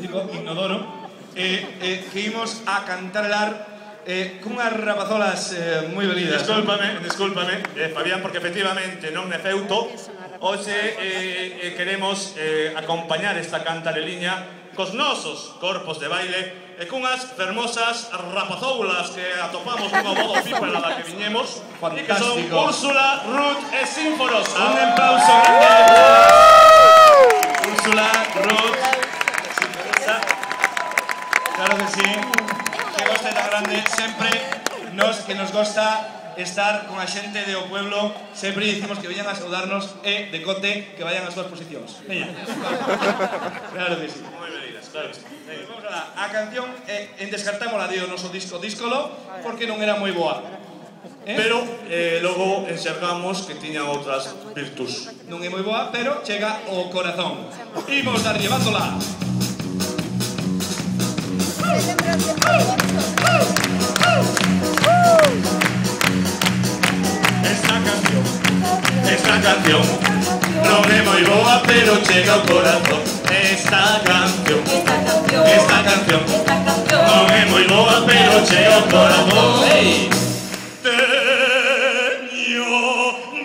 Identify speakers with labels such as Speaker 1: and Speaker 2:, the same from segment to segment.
Speaker 1: auténtico inodoro, que imos a cantarelar cunhas rapazolas moi velidas.
Speaker 2: Discúlpame, Fabián, porque efectivamente non é feuto. Hoxe queremos acompañar esta cantareliña cos nosos corpos de baile e cunhas fermosas rapazoulas que atopamos nunha boda opípara da que viñemos, e que son Úrsula, Ruth e Sinforosa.
Speaker 1: Un aplauso grande. Úrsula, Ruth, Sinforosa. Claro que sí. Que gosta tan grande. Sempre que nos gosta estar con a xente do pueblo, sempre dicimos que veñan a saudarnos e de cote que vayan ás súas posicións. Veña. Claro que sí.
Speaker 2: Moi velidas, claro que sí.
Speaker 1: Vamos alá. A canción descartámola do noso disco Díscolo porque non era moi boa.
Speaker 2: Pero logo enxergamos que tiña outras virtudes.
Speaker 1: Non é moi boa, pero chega ao corazón. Imos dar llevándola.
Speaker 2: Esta canción non é moi boa, pero chega ao corazón. Esta canción non é moi boa, pero chega ao corazón. Teño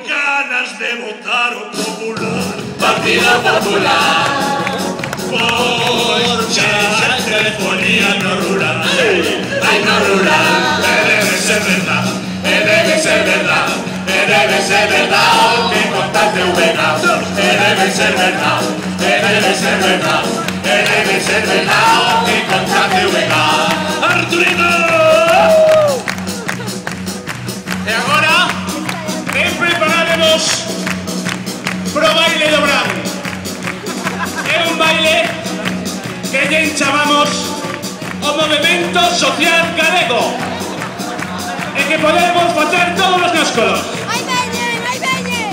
Speaker 2: ganas de votar o Popular, Partido Popular, porque xa telefonía no rural. Ai, no rural, debe ser verdad, debe ser verdad. Debe ser verdad o que contaste Vega. Debe ser verdad, debe ser verdad. Debe ser verdad o que contaste Vega. Arturito! E agora, ben prepararemos pro baile do Bravo. É un baile que lle chamamos o Movemento Social Galego e que podemos facer todos os náscolos.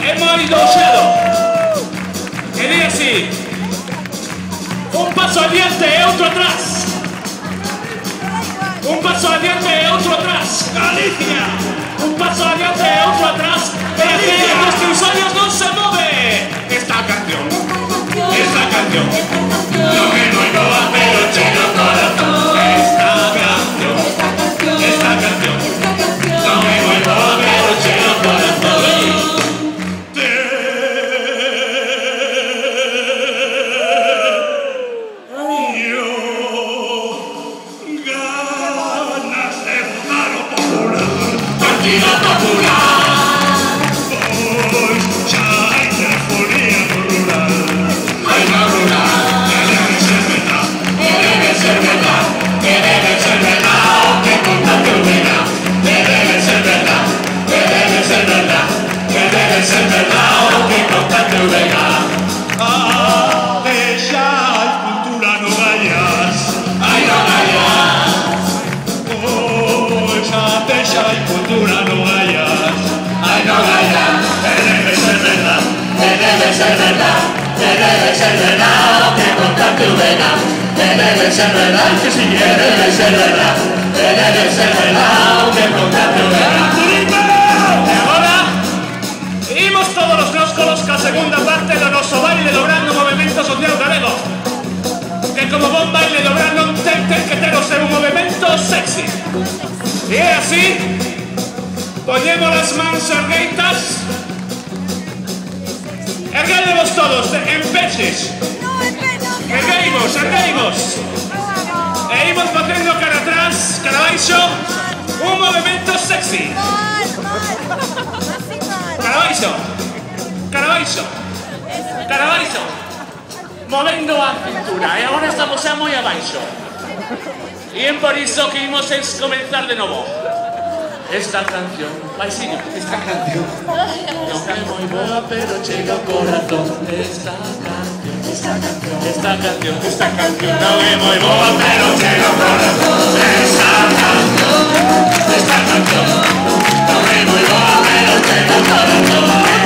Speaker 2: É moi doxado. E di así: un paso adiante e outro atrás. Un paso adiante e outro atrás. Galicia. Un paso adiante e outro atrás. E aquel dos teus ollos non se move. Esta canción non é moi boa, pero chega ao corazón. Esta canción non é moi boa, pero chega ao corazón. Debe ser verdad o que contaste Vega. Debe ser verdad, que si debe ser verdad. Debe ser verdad o que contaste Vega. E agora imos todos os náscolos ca segunda parte do noso baile do Brano Movemento Social Galego, que como bon baile do Brano ten que ter o seu movimento sexy. E é así, poñemos as mans ergueitas. Erguédemos todos, en peches. Ergueimos. E imos facendo cara atrás, cara baixo, un movimento sexy. Cara baixo. Movendo a cintura. E agora estamos xa moi abaixo. E é por iso que imos comenzar de novo. Esta canción, baixinho, esta canción non é moi boa, pero chega ao corazón. Esta canción non é moi boa, pero chega ao corazón. Esta canción non é moi boa, pero chega ao corazón.